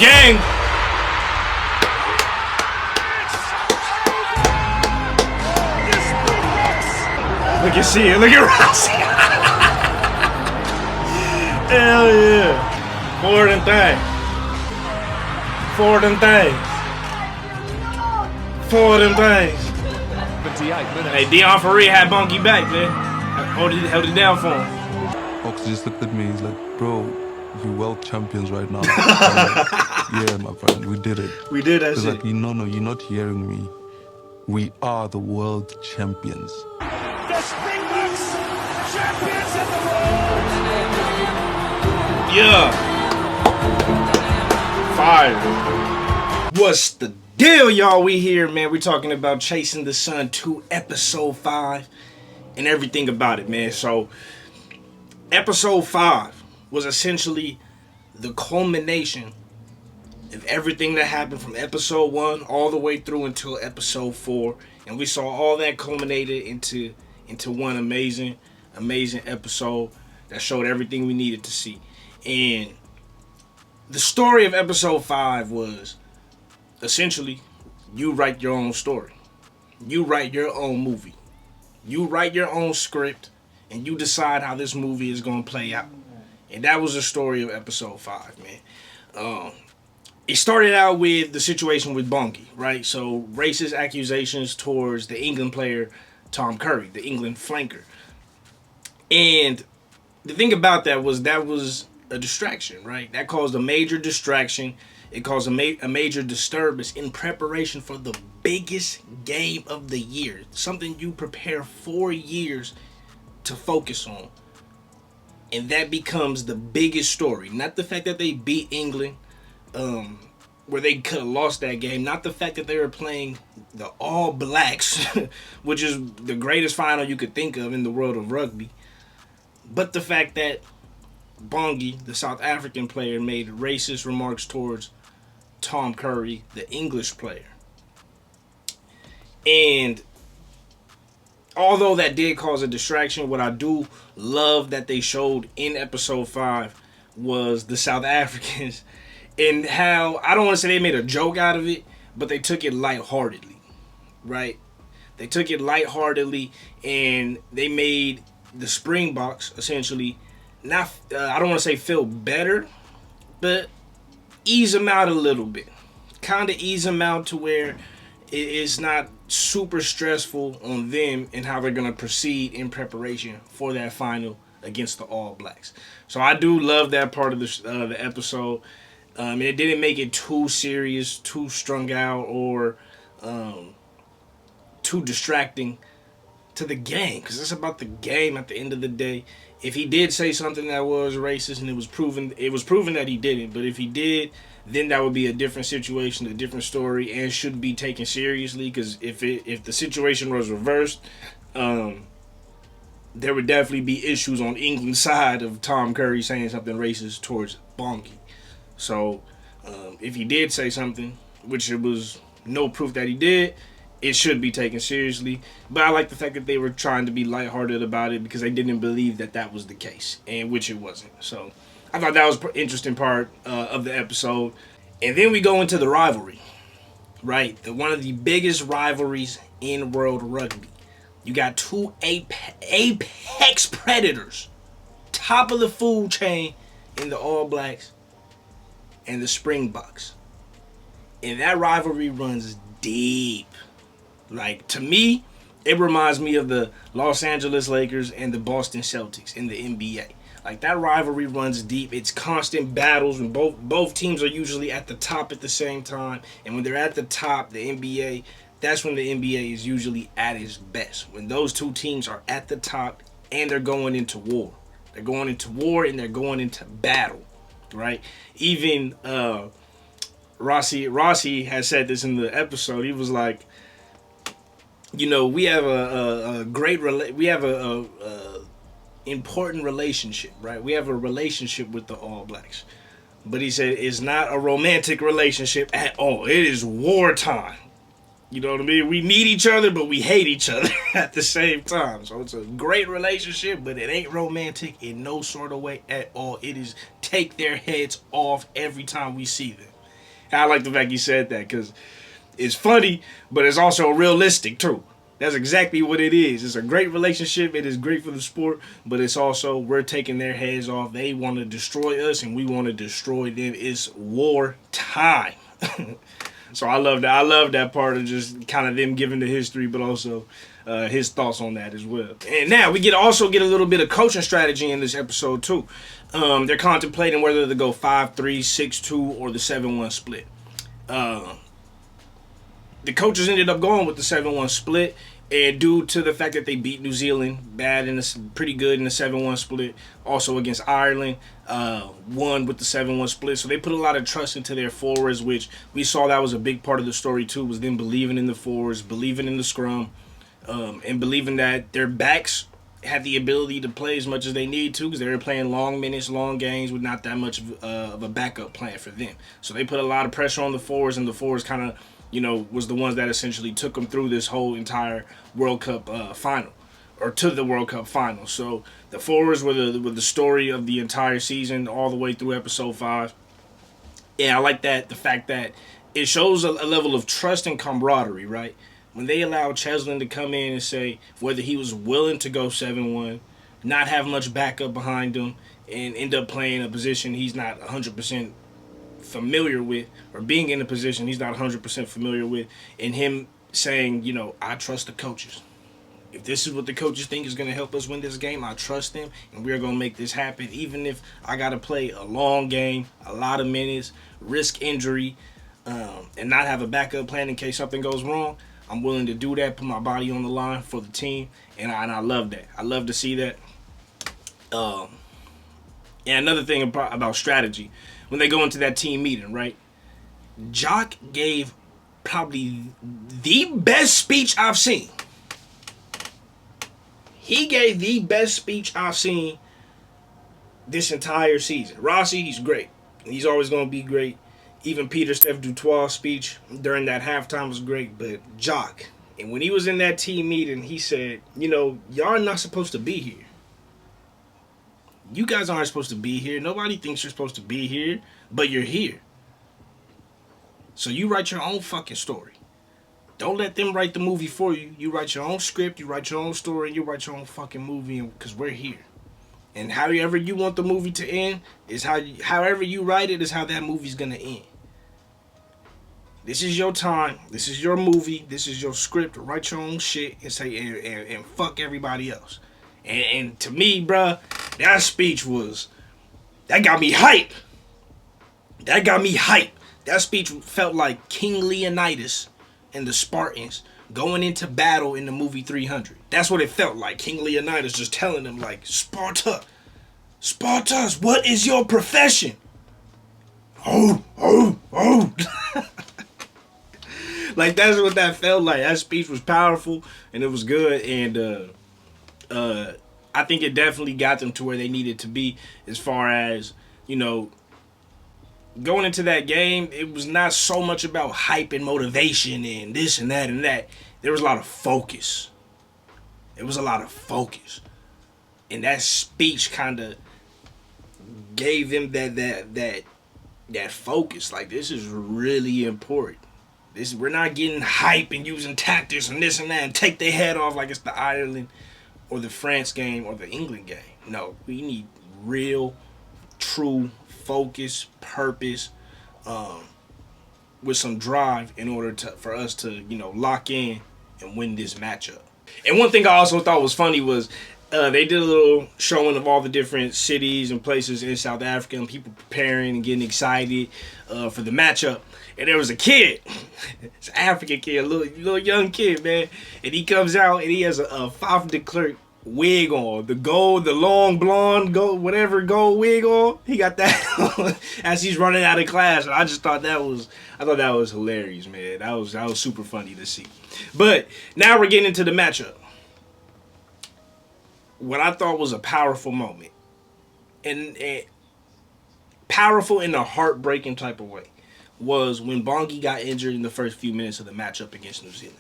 gang. Look at C. Look at Rossi. Hell yeah. Four of them things. Four of them things. Four of them things. Hey, Dion Ferree had Bunky back, man. Held it down for him. Fox just looked at me. He's like, bro, you world champions right now. Like, yeah, my friend, we did it. We did that shit. shit. Like, no, you're not hearing me. We are the world champions. The Springboks, champions of the world. Yeah. Fire. What's the deal, y'all? We here, man. We talking about Chasing the Sun 2, episode 5, and everything about it, man. So, episode 5 was essentially the culmination of everything that happened from episode 1 all the way through until episode 4. And we saw all that culminated into one amazing episode that showed everything we needed to see. And the story of episode 5 was essentially you write your own story. You write your own movie. You write your own script and you decide how this movie is going to play out. And that was the story of episode 5, man. It started out with the situation with Bonky, right? So racist accusations towards the England player Tom Curry, the England flanker. And the thing about that was a distraction, right? That caused a major distraction. It caused a major disturbance in preparation for the biggest game of the year. Something you prepare 4 years to focus on. And that becomes the biggest story. Not the fact that they beat England, where they could have lost that game. Not the fact that they were playing the All Blacks, which is the greatest final you could think of in the world of rugby. But the fact that Bongi, the South African player, made racist remarks towards Tom Curry, the English player. And although that did cause a distraction, what I do love that they showed in episode 5 was the South Africans and how, I don't want to say they made a joke out of it, but they took it lightheartedly, right? They took it lightheartedly and they made the Springboks essentially not, I don't want to say feel better, but ease them out a little bit. Kind of ease them out to where it's not super stressful on them and how they're going to proceed in preparation for that final against the All Blacks. So I do love that part of the episode. And it didn't make it too serious, too strung out, or too distracting to the game. Because it's about the game at the end of the day. If he did say something that was racist and it was proven that he didn't. But if he did, then that would be a different situation, a different story, and should be taken seriously. Because if the situation was reversed, there would definitely be issues on England's side of Tom Curry saying something racist towards Bonky. So if he did say something, which it was no proof that he did, it should be taken seriously. But I like the fact that they were trying to be lighthearted about it because they didn't believe that was the case, and which it wasn't. So I thought that was an interesting part of the episode. And then we go into the rivalry, right? One of the biggest rivalries in world rugby. You got two apex predators, top of the food chain in the All Blacks and the Springboks. And that rivalry runs deep. Like, to me, it reminds me of the Los Angeles Lakers and the Boston Celtics in the NBA. Like, that rivalry runs deep. It's constant battles, and both teams are usually at the top at the same time. And when they're at the top, the NBA, that's when the NBA is usually at its best. When those two teams are at the top and they're going into war. They're going into war and they're going into battle, right? Even Rossi has said this in the episode. He was like, you know, we have a important relationship, right? We have a relationship with the All Blacks. But he said it's not a romantic relationship at all. It is wartime. You know what I mean? We need each other, but we hate each other at the same time. So it's a great relationship, but it ain't romantic in no sort of way at all. It is take their heads off every time we see them. I like the fact you said that because it's funny, but it's also realistic too. That's exactly what it is. It's a great relationship. It is great for the sport, but it's also we're taking their heads off. They want to destroy us, and we want to destroy them. It's war time. So I love that. I love that part of just kind of them giving the history, but also his thoughts on that as well. And now we also get a little bit of coaching strategy in this episode too. They're contemplating whether to go 5-3, 6-2, or the 7-1 split. The coaches ended up going with the 7-1 split, and due to the fact that they beat New Zealand pretty good in the 7-1 split, also against Ireland, won with the 7-1 split. So they put a lot of trust into their forwards, which we saw that was a big part of the story too, was them believing in the forwards, believing in the scrum, and believing that their backs had the ability to play as much as they need to because they were playing long minutes, long games with not that much of a backup plan for them. So they put a lot of pressure on the forwards, and the forwards kind of, was the ones that essentially took them through this whole entire World Cup final, or to the World Cup final. So the forwards were the story of the entire season, all the way through episode 5. Yeah, I like that, the fact that it shows a level of trust and camaraderie, right? When they allowed Cheslin to come in and say whether he was willing to go 7-1, not have much backup behind him, and end up playing a position he's not 100% familiar with, or being in a position he's not 100% familiar with, and him saying, I trust the coaches. If this is what the coaches think is going to help us win this game, I trust them, and we're going to make this happen, even if I got to play a long game, a lot of minutes, risk injury, and not have a backup plan in case something goes wrong. I'm willing to do that, put my body on the line for the team, and I love that. I love to see that. And another thing about strategy, when they go into that team meeting, right? Jock gave probably the best speech I've seen. He gave the best speech I've seen this entire season. Rossi, he's great. He's always going to be great. Even Peter Steph Dutois' speech during that halftime was great. But Jock, and when he was in that team meeting, he said, y'all are not supposed to be here. You guys aren't supposed to be here. Nobody thinks you're supposed to be here, but you're here. So you write your own fucking story. Don't let them write the movie for you. You write your own script, you write your own story, and you write your own fucking movie, because we're here. And however you want the movie to end is however you write it is how that movie's gonna end. This is your time. This is your movie. This is your script. Write your own shit and say and fuck everybody else. And to me, bruh, that speech that got me hype. That got me hype. That speech felt like King Leonidas and the Spartans going into battle in the movie 300. That's what it felt like. King Leonidas just telling them, like, Spartans, what is your profession? Oh. Like, that's what that felt like. That speech was powerful, and it was good, and I think it definitely got them to where they needed to be as far as, going into that game. It was not so much about hype and motivation and this and that and that. There was a lot of focus. And that speech kind of gave them that focus. Like, this is really important. We're not getting hype and using tactics and this and that and take their head off like it's the Ireland or the France game or the England game. No, we need real, true focus, purpose, with some drive in order for us to, lock in and win this matchup. And one thing I also thought was funny was they did a little showing of all the different cities and places in South Africa and people preparing and getting excited for the matchup. And there was a kid, it's an African kid, a little young kid, man. And he comes out and he has a Faf de Klerk wig on, the long blonde gold wig on. He got that on as he's running out of class. And I just thought that was hilarious, man. That was super funny to see. But now we're getting into the matchup. What I thought was a powerful moment, and powerful in a heartbreaking type of way, was when Bongi got injured in the first few minutes of the matchup against New Zealand.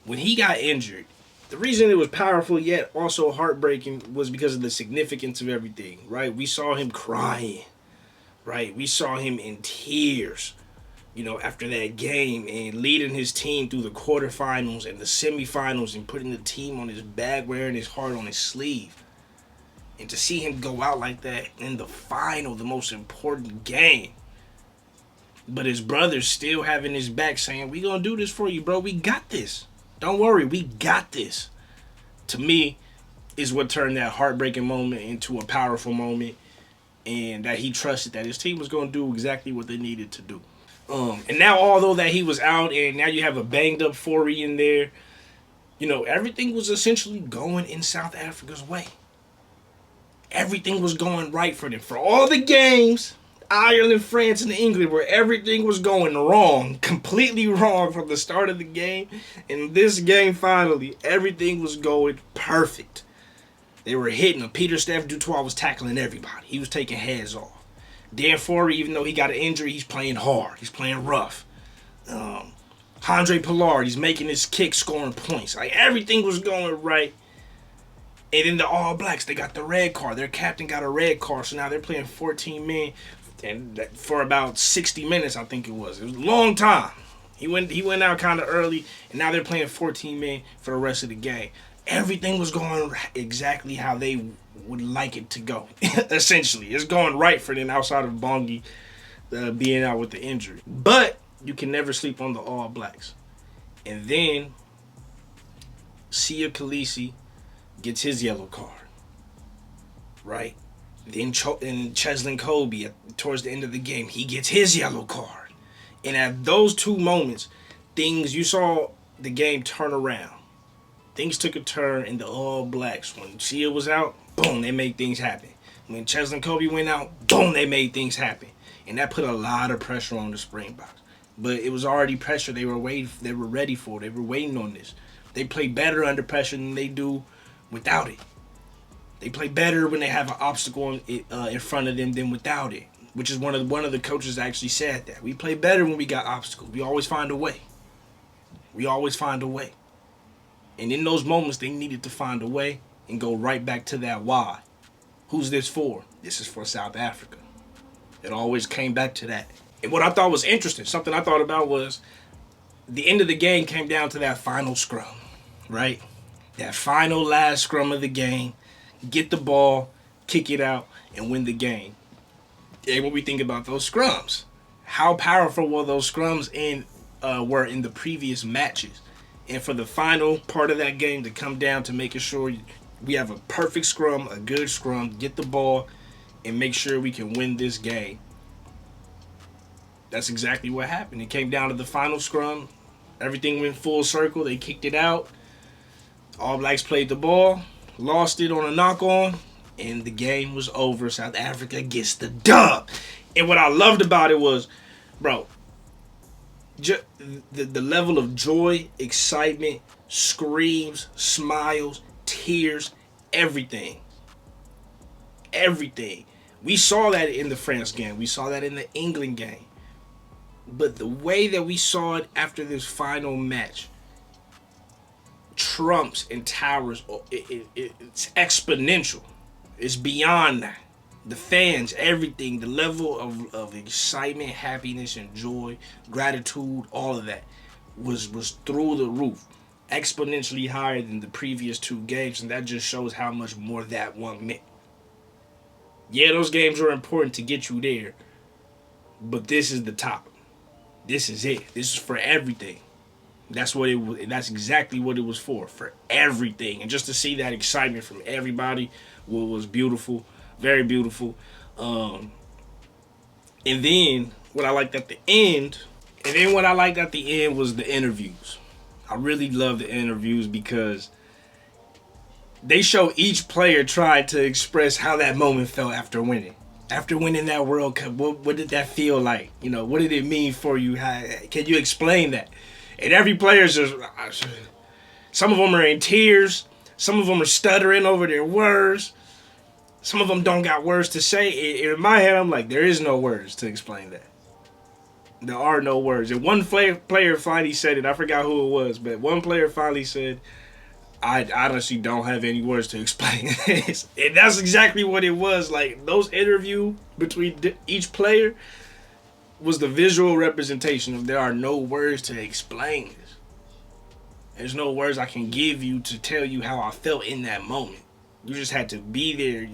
When he got injured, the reason it was powerful yet also heartbreaking was because of the significance of everything, right? We saw him crying, right? We saw him in tears, after that game and leading his team through the quarterfinals and the semifinals and putting the team on his back, wearing his heart on his sleeve. And to see him go out like that in the final, the most important game. But his brother's still having his back saying, we gonna do this for you, bro. We got this. Don't worry, we got this. To me, is what turned that heartbreaking moment into a powerful moment. And that he trusted that his team was gonna do exactly what they needed to do. And now, although that he was out and now you have a banged up Forey in there, everything was essentially going in South Africa's way. Everything was going right for them. For all the games, Ireland, France, and England, where everything was going wrong, completely wrong from the start of the game. In this game, finally, everything was going perfect. They were hitting him. Peter Steph Dutoit was tackling everybody. He was taking heads off. Dan Forey, even though he got an injury, he's playing hard. He's playing rough. Andre Pollard, he's making his kick, scoring points. Like, everything was going right. And then the All Blacks, they got the red card. Their captain got a red card, so now they're playing 14 men. And for about 60 minutes, I think it was. It was a long time. He went out kind of early, and now they're playing 14 men for the rest of the game. Everything was going exactly how they would like it to go. Essentially, it's going right for them outside of Bongi being out with the injury. But you can never sleep on the All Blacks. And then Sia Khaleesi gets his yellow card, right? Then Cheslin Colby, towards the end of the game, he gets his yellow card. And at those two moments, you saw the game turn around. Things took a turn in the All Blacks. When Sia was out, boom, they made things happen. When Cheslin Colby went out, boom, they made things happen. And that put a lot of pressure on the Springboks. But it was already pressure they were ready for. They were waiting on this. They play better under pressure than they do without it. They play better when they have an obstacle in front of them than without it. Which is one of the coaches actually said that. We play better when we got obstacles. We always find a way. We always find a way. And in those moments, they needed to find a way and go right back to that why. Who's this for? This is for South Africa. It always came back to that. And what I thought was interesting, something I thought about was the end of the game came down to that final scrum, right? That final last scrum of the game. Get the ball, kick it out, and win the game. And when we think about those scrums, how powerful were those scrums were in the previous matches? And for the final part of that game to come down to making sure we have a perfect scrum, a good scrum, get the ball, and make sure we can win this game. That's exactly what happened. It came down to the final scrum. Everything went full circle. They kicked it out. All Blacks played the ball, lost it on a knock-on, and the game was over. South Africa gets the dub. And what I loved about it was, bro, the level of joy, excitement, screams, smiles, tears, everything. Everything. We saw that in the France game. We saw that in the England game. But the way that we saw it after this final match trumps and towers. It's exponential. It's beyond that. The fans, everything, the level of excitement, happiness, and joy, gratitude, all of that was through the roof. Exponentially higher than the previous two games, and that just shows how much more that one meant. Yeah, those games are important to get you there, but this is the top. This is it. This is for everything. That's what it was. That's exactly what it was for everything. And just to see that excitement from everybody was beautiful, very beautiful. And then what I liked at the end, was the interviews. I really love the interviews because they show each player trying to express how that moment felt after winning. After winning that World Cup, what did that feel like? What did it mean for you? Can you explain that? And every player's just, some of them are in tears. Some of them are stuttering over their words. Some of them don't got words to say. In my head, I'm like, there is no words to explain that. There are no words. And one player finally said it. I forgot who it was, but one player finally said, I honestly don't have any words to explain this. And that's exactly what it was. Like, those interviews between each player, was the visual representation of there are no words to explain this. There's no words I can give you to tell you how I felt in that moment. You just had to be there.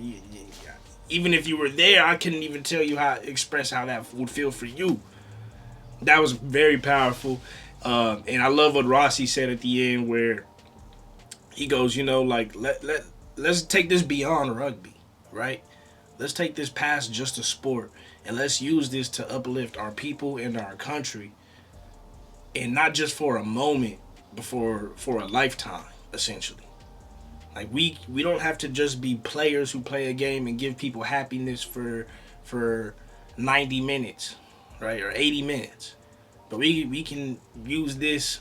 Even if you were there, I couldn't even tell you express how that would feel for you. That was very powerful. And I love what Rossi said at the end where he goes, let's take this beyond rugby, right? Let's take this past just a sport and let's use this to uplift our people and our country. And not just for a moment, but for a lifetime, essentially. Like we don't have to just be players who play a game and give people happiness for 90 minutes, right? Or 80 minutes. But we can use this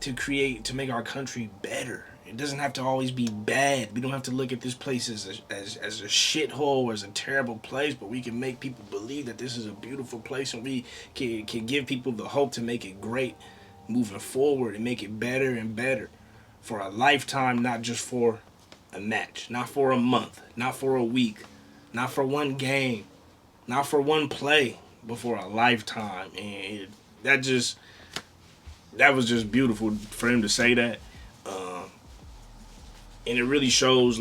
to make our country better. It doesn't have to always be bad. We don't have to look at this place as a shithole or as a terrible place, but we can make people believe that this is a beautiful place, and we can give people the hope to make it great moving forward and make it better and better for a lifetime, not just for a match, not for a month, not for a week, not for one game, not for one play, but for a lifetime. And that was just beautiful for him to say that. And it really shows,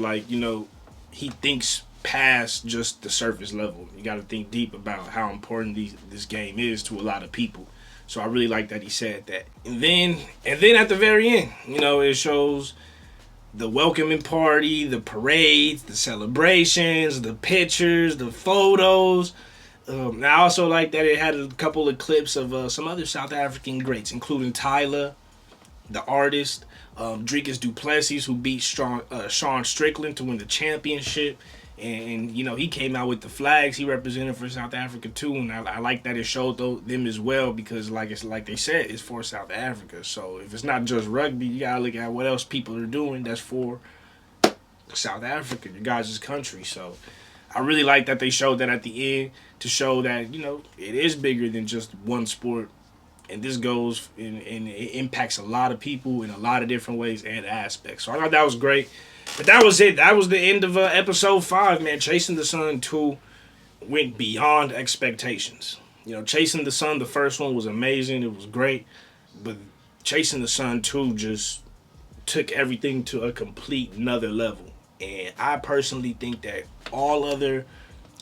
he thinks past just the surface level. You got to think deep about how important this game is to a lot of people. So I really like that he said that. And then at the very end, it shows the welcoming party, the parades, the celebrations, the pictures, the photos. I also like that it had a couple of clips of some other South African greats, including Tyler, the artist, Dricus du Plessis, who beat Sean Strickland to win the championship. And he came out with the flags he represented for South Africa too, and I like that it showed them as well, because like they said, it's for South Africa. So if it's not just rugby, you gotta look at what else people are doing that's for South Africa, your guys' country. So I really like that they showed that at the end to show that it is bigger than just one sport, and this goes and it impacts a lot of people in a lot of different ways and aspects. So I thought that was great. But that was it. That was the end of episode 5, man. Chasing the Sun 2 went beyond expectations. Chasing the Sun, the first one was amazing. It was great. But Chasing the Sun 2 just took everything to a complete another level. And I personally think that all other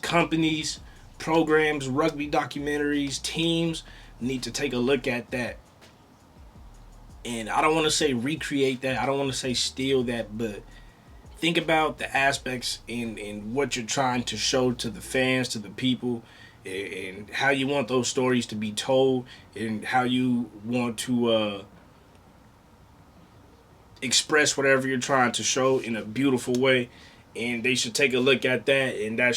companies, programs, rugby documentaries, teams need to take a look at that. And I don't want to say recreate that. I don't want to say steal that, but think about the aspects in what you're trying to show to the fans, to the people, and how you want those stories to be told, and how you want to express whatever you're trying to show in a beautiful way. And they should take a look at that, and they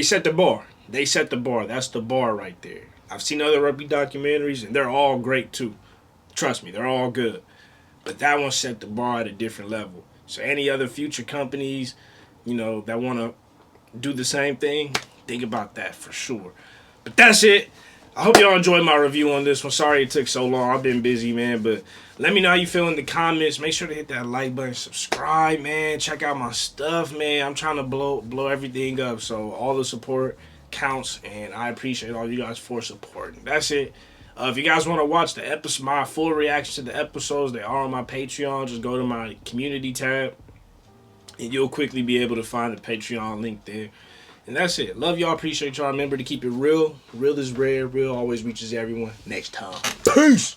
set the bar. They set the bar. That's the bar right there. I've seen other rugby documentaries, and they're all great too. Trust me, they're all good. But that one set the bar at a different level. So any other future companies, that want to do the same thing, think about that for sure. But that's it. I hope y'all enjoyed my review on this one. Sorry it took so long. I've been busy, man. But let me know how you feel in the comments. Make sure to hit that like button, subscribe, man. Check out my stuff, man. I'm trying to blow everything up. So all the support counts, and I appreciate all you guys for supporting. That's it. If you guys want to watch my full reaction to the episodes, they are on my Patreon. Just go to my community tab, and you'll quickly be able to find the Patreon link there. And that's it. Love y'all. Appreciate y'all. Remember to keep it real. Real is rare. Real always reaches everyone. Next time. Peace.